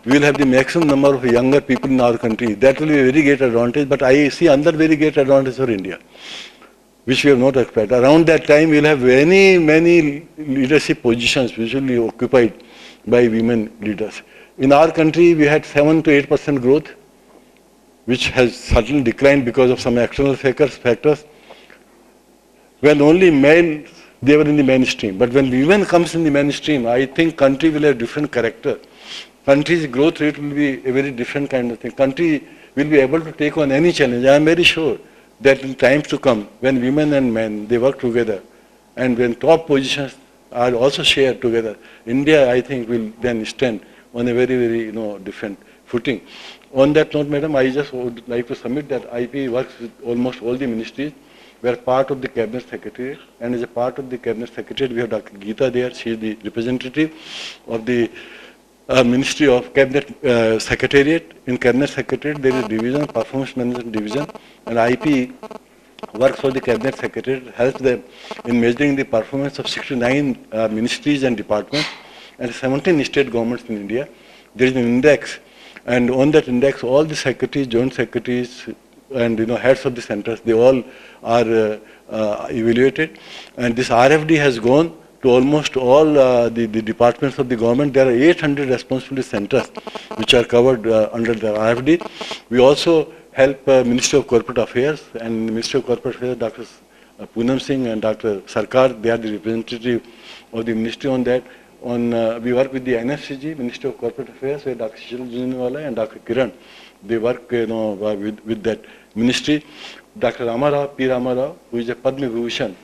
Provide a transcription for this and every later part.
we will have the maximum number of younger people in our country. That will be a very great advantage, but I see another very great advantage for India, which we have not expected. Around that time, we will have many leadership positions which will be occupied by women leaders. In our country, we had 7 to 8% growth, which has certainly declined because of some external factors. When only males, they were in the mainstream. But when women comes in the mainstream, I think country will have different character. Country's growth rate will be a very different kind of thing. Country will be able to take on any challenge. I am very sure that in times to come, when women and men, they work together, and when top positions are also shared together, India, I think, will then stand on a very different footing. On that note, madam, I just would like to submit that IP works with almost all the ministries. We are part of the Cabinet Secretariat, and as a part of the Cabinet Secretariat, we have Dr. Geeta there. She is the representative of the Ministry of Cabinet Secretariat. In Cabinet Secretariat, there is a division, Performance Management Division, and IP works for the Cabinet Secretariat, helps them in measuring the performance of 69 ministries and departments and 17 state governments in India. There is an index, and on that index, all the secretaries, joint secretaries, and heads of the centers, they all are evaluated. And this RFD has gone to almost all the departments of the government. There are 800 responsibility centers which are covered under the RFD. We also help Ministry of Corporate Affairs, and Ministry of Corporate Affairs, Dr. Poonam Singh and Dr. Sarkar, they are the representative of the ministry on that. We work with the NFCG, Ministry of Corporate Affairs, where Dr. Shishal Junwala and Dr. Kiran, they work with that ministry. Dr. Ramarao, P. Ramarao, who is a Padma Vibhushan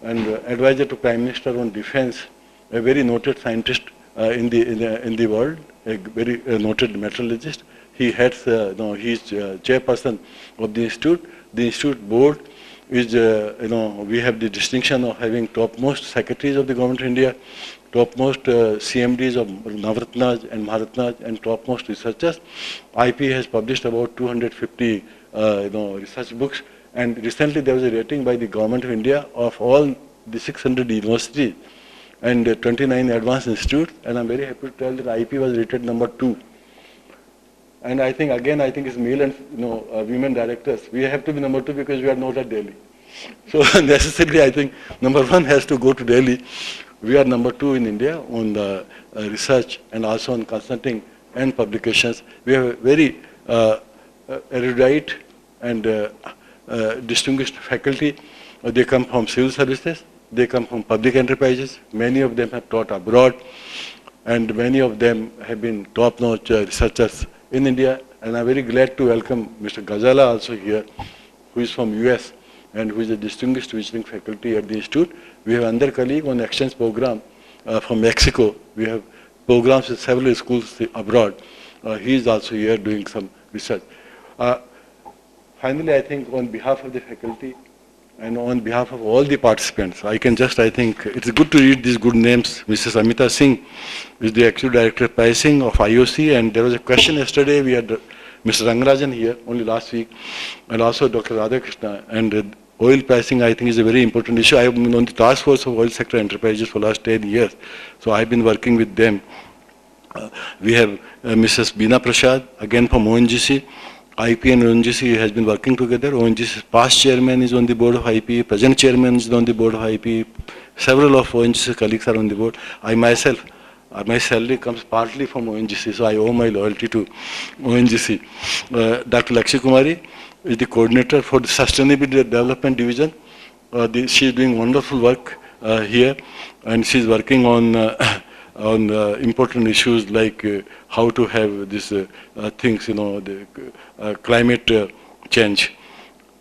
and advisor to Prime Minister on defense, a very noted scientist in the world, a very noted metallurgist. He heads, he is chairperson of the institute. The institute board is, we have the distinction of having topmost secretaries of the government of India, topmost CMDs of Navratnas and Maharatnas, and topmost researchers. IP has published about 250 research books, and recently there was a rating by the government of India of all the 600 universities and 29 advanced institutes, and I'm very happy to tell that IP was rated number 2. And I think it's male and women directors. We have to be number 2 because we are not at Delhi. So necessarily, I think number 1 has to go to Delhi. We are number 2 in India on the research and also on consulting and publications. We have a very erudite and distinguished faculty. They come from civil services. They come from public enterprises. Many of them have taught abroad, and many of them have been top-notch researchers in India. And I'm very glad to welcome Mr. Ghazala also here, who is from US and who is a distinguished visiting faculty at the institute. We have another colleague on exchange program from Mexico. We have programs with several schools abroad. He is also here doing some research. Finally, I think on behalf of the faculty and on behalf of all the participants, I think it's good to read these good names. Mrs. Amita Singh is the Executive Director of Pricing of IOC, and there was a question yesterday. We had Mr. Rangarajan here only last week, and also Dr. Radhakrishna. And oil pricing, I think, is a very important issue. I have been on the task force of oil sector enterprises for the last 10 years, so I've been working with them. We have Mrs. Beena Prasad, again from ONGC. IP and ONGC has been working together. ONGC's past chairman is on the board of IP, present chairman is on the board of IP. Several of ONGC colleagues are on the board. I myself, my salary comes partly from ONGC, so I owe my loyalty to ONGC. Dr. Lakshmi Kumari is the coordinator for the Sustainability Development Division. She is doing wonderful work here, and she is working on important issues like how to have these things, the climate change.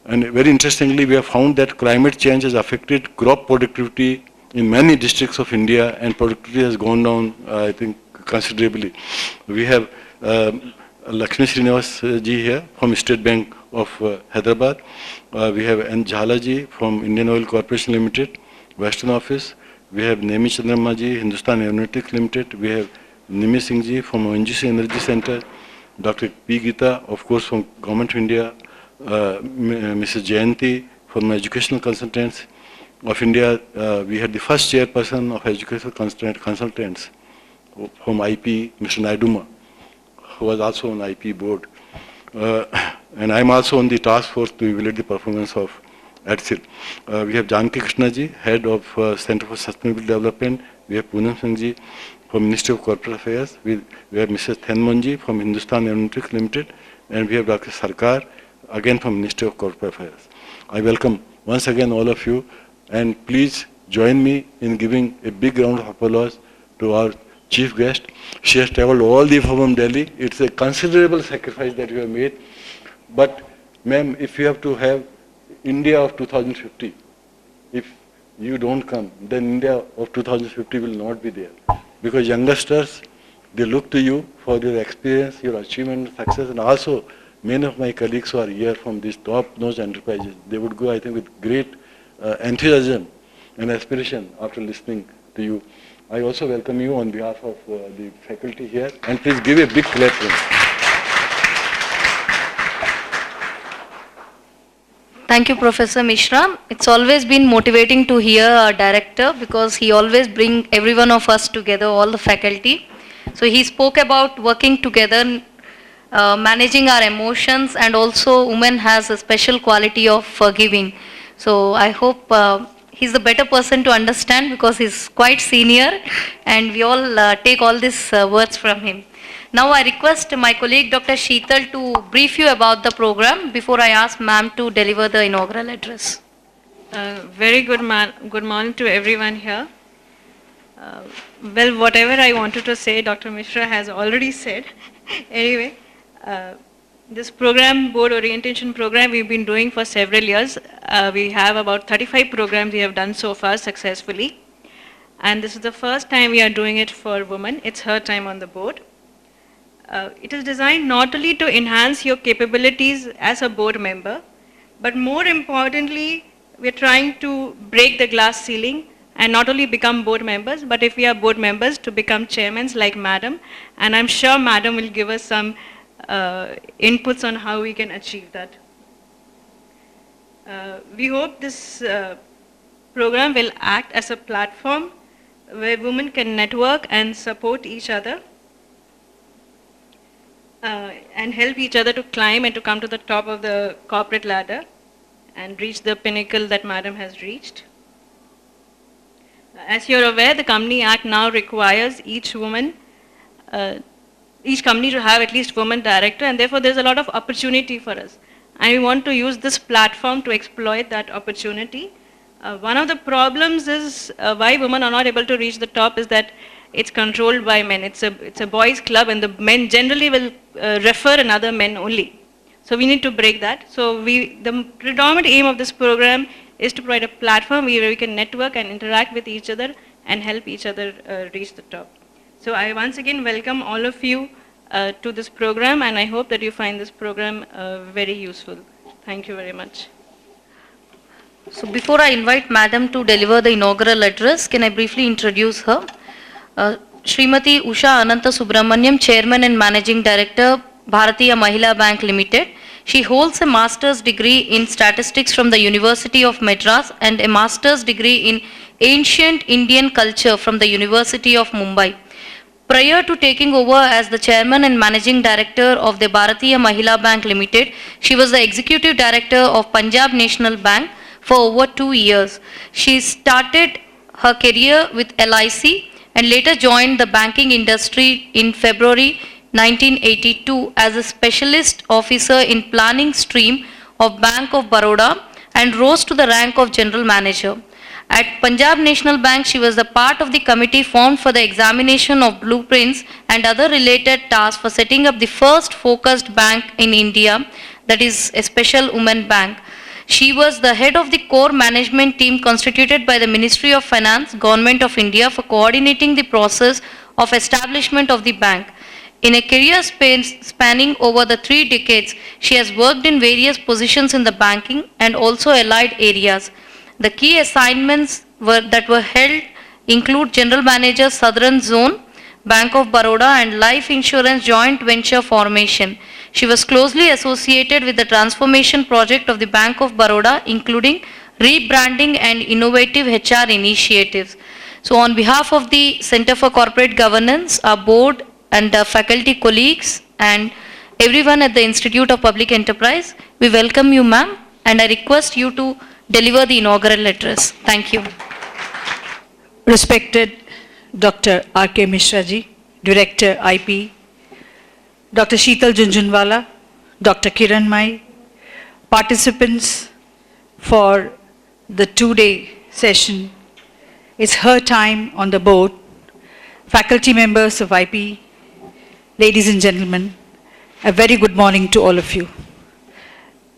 And very interestingly, we have found that climate change has affected crop productivity in many districts of India, and productivity has gone down, I think, considerably. We have Lakshmi Srinivas ji here from State Bank of Hyderabad. We have N. Jhala ji from Indian Oil Corporation Limited, Western Office. We have Nemi Chandrama ji, Hindustan Aeronautics Limited. We have Nimi Singh ji from ONGC Energy Center. Dr. P. Geeta, of course, from Government of India. Mrs. Jayanti from Educational Consultants of India. We had the first chairperson of Educational Consultants from IP, Mr. Naiduma. who was also on IP board. And I'm also on the task force to evaluate the performance of ADSIL. We have Janki Krishna ji, head of Center for Sustainable Development. We have Poonam Singh ji from Ministry of Corporate Affairs. We have Mrs. Thenmon ji from Hindustan Aeronautics Limited. And we have Dr. Sarkar, again from Ministry of Corporate Affairs. I welcome once again all of you, and please join me in giving a big round of applause to our chief guest. She has traveled all the way from Delhi. It's a considerable sacrifice that you have made. But ma'am, if you have to have India of 2050, if you don't come, then India of 2050 will not be there. Because youngsters, they look to you for your experience, your achievement, success, and also many of my colleagues who are here from these top-notch enterprises, they would go, I think, with great enthusiasm and aspiration after listening to you. I also welcome you on behalf of the faculty here, and please give a big clap for them. Thank you, Professor Mishra. It's always been motivating to hear our director because he always brings every one of us together, all the faculty. So he spoke about working together, managing our emotions, and also women has a special quality of forgiving. So I hope he's the better person to understand because he's quite senior and we all take all these words from him. Now I request my colleague Dr. Sheetal to brief you about the program before I ask ma'am to deliver the inaugural address. Very good morning to everyone here. Well, whatever I wanted to say, Dr. Mishra has already said. Anyway, this program, board orientation program, we've been doing for several years. We have about 35 programs we have done so far successfully. And this is the first time we are doing it for women. It's her time on the board. It is designed not only to enhance your capabilities as a board member, but more importantly, we're trying to break the glass ceiling and not only become board members, but if we are board members, to become chairmen like Madam. And I'm sure Madam will give us some inputs on how we can achieve that. We hope this program will act as a platform where women can network and support each other and help each other to climb and to come to the top of the corporate ladder and reach the pinnacle that Madam has reached. As you're aware, the Company Act now requires each company to have at least woman director, and therefore there's a lot of opportunity for us. And we want to use this platform to exploit that opportunity. One of the problems is why women are not able to reach the top is that it's controlled by men. It's a boys' club, and the men generally will refer another men only. So we need to break that. So the predominant aim of this program is to provide a platform where we can network and interact with each other and help each other reach the top. So I once again welcome all of you to this program, and I hope that you find this program very useful. Thank you very much. So before I invite Madam to deliver the inaugural address, can I briefly introduce her? Srimati Usha Ananta Subramaniam, Chairman and Managing Director, Bharatiya Mahila Bank Limited. She holds a master's degree in statistics from the University of Madras and a master's degree in ancient Indian culture from the University of Mumbai. Prior to taking over as the Chairman and Managing Director of the Bharatiya Mahila Bank Limited, she was the Executive Director of Punjab National Bank for over 2 years. She started her career with LIC and later joined the banking industry in February 1982 as a specialist officer in planning stream of Bank of Baroda and rose to the rank of General Manager. At Punjab National Bank, she was the part of the committee formed for the examination of blueprints and other related tasks for setting up the first focused bank in India, that is a special women bank. She was the head of the core management team constituted by the Ministry of Finance, Government of India for coordinating the process of establishment of the bank. In a career spanning over the 3 decades, she has worked in various positions in the banking and also allied areas. The key assignments that were held include General Manager Southern Zone, Bank of Baroda and Life Insurance Joint Venture Formation. She was closely associated with the transformation project of the Bank of Baroda, including rebranding and innovative HR initiatives. So on behalf of the Center for Corporate Governance, our board and faculty colleagues, and everyone at the Institute of Public Enterprise. We welcome you, ma'am, and I request you to deliver the inaugural address. Thank you. Respected Dr. R.K. Mishra ji, Director IP, Dr. Sheetal Junjunwala, Dr. Kiran Mai, participants for the two-day session. It's her time on the board. Faculty members of IP, ladies and gentlemen, a very good morning to all of you.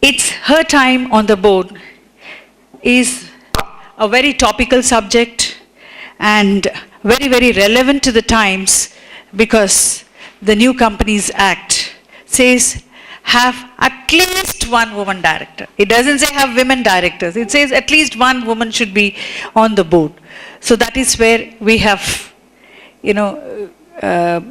It's her time on the board is a very topical subject and very, very relevant to the times, because the New Companies Act says have at least one woman director. It doesn't say have women directors. It says at least one woman should be on the board. So that is where we have,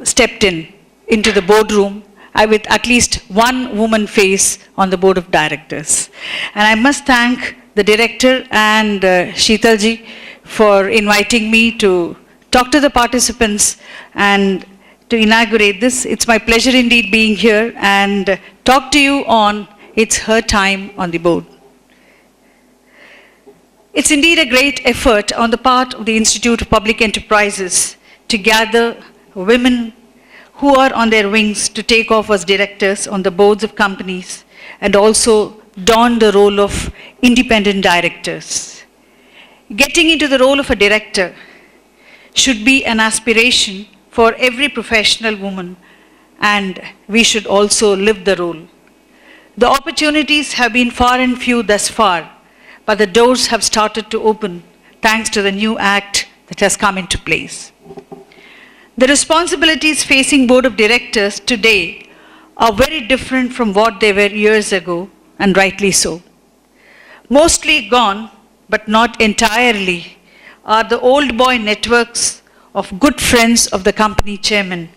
stepped into the boardroom with at least one woman face on the board of directors. And I must thank the director and Sheetal ji for inviting me to talk to the participants and to inaugurate this. It's my pleasure indeed being here and talk to you on It's Her Time on the board. It's indeed a great effort on the part of the Institute of Public Enterprises to gather women who are on their wings to take off as directors on the boards of companies and also don the role of independent directors. Getting into the role of a director should be an aspiration for every professional woman, and we should also live the role. The opportunities have been far and few thus far, but the doors have started to open thanks to the new act that has come into place. The responsibilities facing board of directors today are very different from what they were years ago, and rightly so. Mostly gone, but not entirely, are the old boy networks of good friends of the company chairman,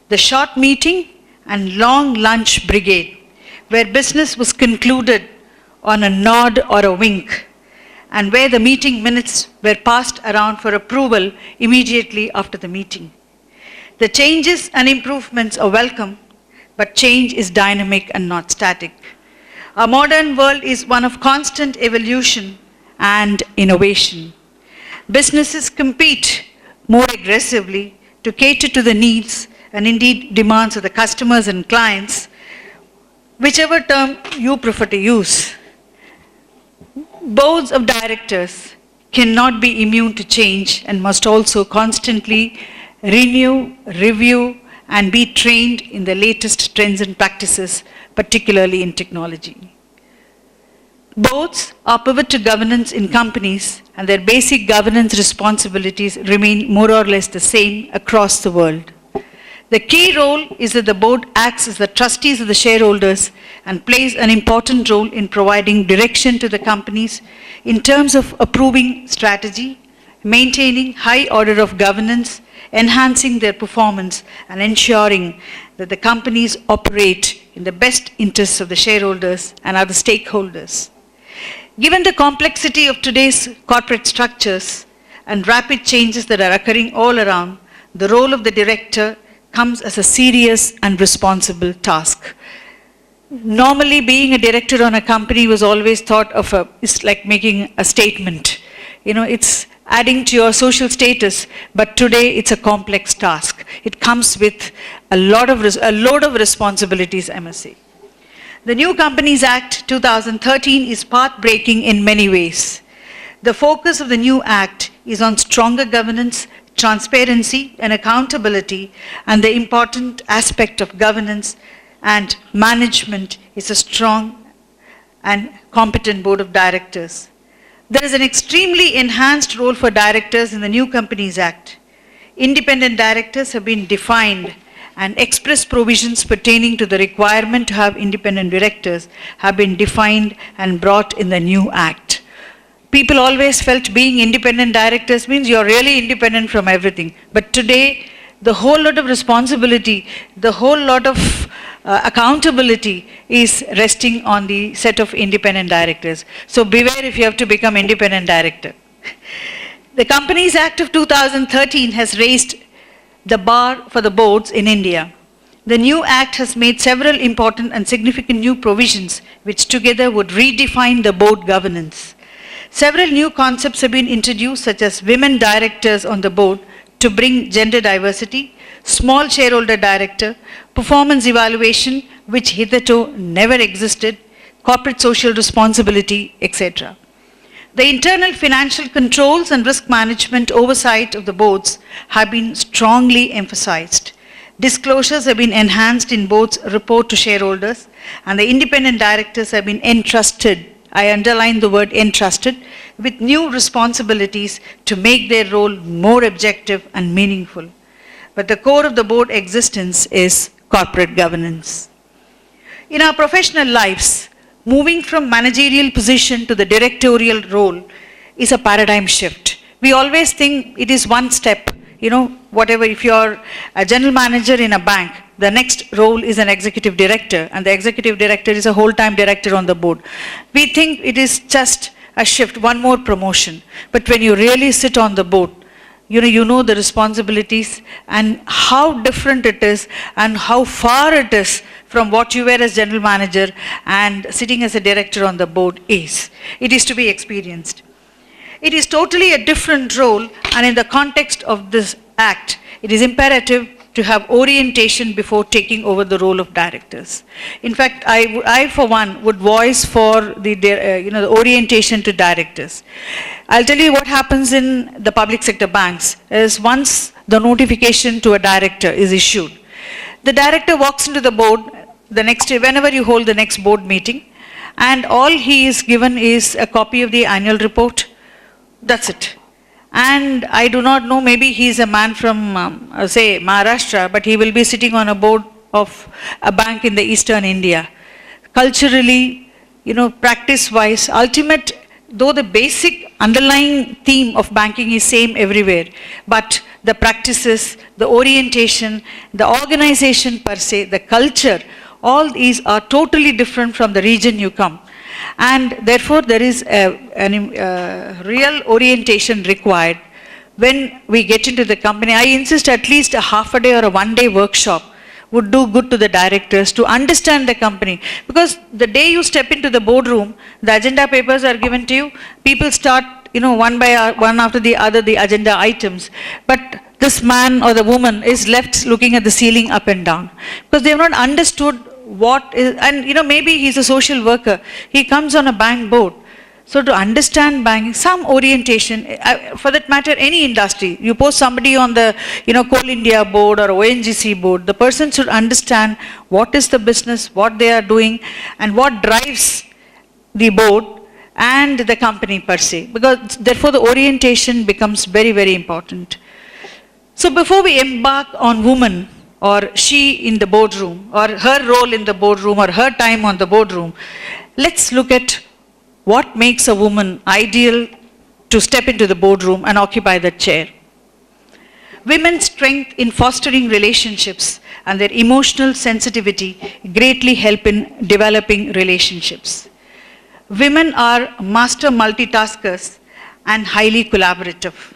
the short meeting and long lunch brigade, where business was concluded on a nod or a wink, and where the meeting minutes were passed around for approval immediately after the meeting. The changes and improvements are welcome, but change is dynamic and not static. Our modern world is one of constant evolution and innovation. Businesses compete more aggressively to cater to the needs and indeed demands of the customers and clients, whichever term you prefer to use. Boards of directors cannot be immune to change and must also constantly renew, review, and be trained in the latest trends and practices, particularly in technology. Boards are pivot to governance in companies, and their basic governance responsibilities remain more or less the same across the world. The key role is that the board acts as the trustees of the shareholders and plays an important role in providing direction to the companies in terms of approving strategy, maintaining high order of governance, enhancing their performance, and ensuring that the companies operate in the best interests of the shareholders and other stakeholders. Given the complexity of today's corporate structures and rapid changes that are occurring all around, the role of the director comes as a serious and responsible task. Normally, being a director on a company was always thought of it's like making a statement. It's adding to your social status, but today it's a complex task. It comes with a load of responsibilities, I must say. The New Companies Act 2013 is path-breaking in many ways. The focus of the new act is on stronger governance, transparency, and accountability, and the important aspect of governance and management is a strong and competent board of directors. There is an extremely enhanced role for directors in the New Companies Act. Independent directors have been defined, and express provisions pertaining to the requirement to have independent directors have been defined and brought in the new act. People always felt being independent directors means you're really independent from everything. But today, the whole lot of responsibility, the whole lot of accountability is resting on the set of independent directors. So beware if you have to become independent director. The Companies Act of 2013 has raised the bar for the boards in India. The new Act has made several important and significant new provisions which together would redefine the board governance. Several new concepts have been introduced, such as women directors on the board to bring gender diversity, small shareholder director, performance evaluation which hitherto never existed, corporate social responsibility, etc. The internal financial controls and risk management oversight of the boards have been strongly emphasized. Disclosures have been enhanced in boards' report to shareholders, and the independent directors have been entrusted, I underline the word entrusted, with new responsibilities to make their role more objective and meaningful. But the core of the board existence is corporate governance. In our professional lives, moving from managerial position to the directorial role is a paradigm shift. We always think it is one step. Whatever, if you're a general manager in a bank, the next role is an executive director, and the executive director is a whole-time director on the board. We think it is just a shift, one more promotion. But when you really sit on the board, you know the responsibilities and how different it is and how far it is from what you were as general manager and sitting as a director on the board is. It is to be experienced. It is totally a different role, and in the context of this act, it is imperative to have orientation before taking over the role of directors. In fact, I for one would voice for the orientation to directors. I'll tell you what happens in the public sector banks is once the notification to a director is issued, the director walks into the board whenever you hold the next board meeting, and all he is given is a copy of the annual report. That's it. And I do not know, maybe he's a man from, say, Maharashtra, but he will be sitting on a board of a bank in the eastern India. Culturally, practice-wise, though the basic underlying theme of banking is same everywhere, but the practices, the orientation, the organization per se, the culture, all these are totally different from the region you come. And therefore, there is a real orientation required when we get into the company. I insist at least a half a day or a one-day workshop would do good to the directors to understand the company. Because the day you step into the boardroom, the agenda papers are given to you, people start, one by one after the other, the agenda items. But this man or the woman is left looking at the ceiling up and down. Because they have not understood what is, and maybe he's a social worker, he comes on a bank board. So to understand banking, some orientation, for that matter, any industry, you post somebody on the Coal India board or ONGC board, the person should understand what is the business, what they are doing, and what drives the board and the company per se. Because therefore the orientation becomes very, very important. So before we embark on women, or she in the boardroom, or her role in the boardroom, or her time on the boardroom, let's look at what makes a woman ideal to step into the boardroom and occupy that chair. Women's strength in fostering relationships and their emotional sensitivity greatly help in developing relationships. Women are master multitaskers and highly collaborative.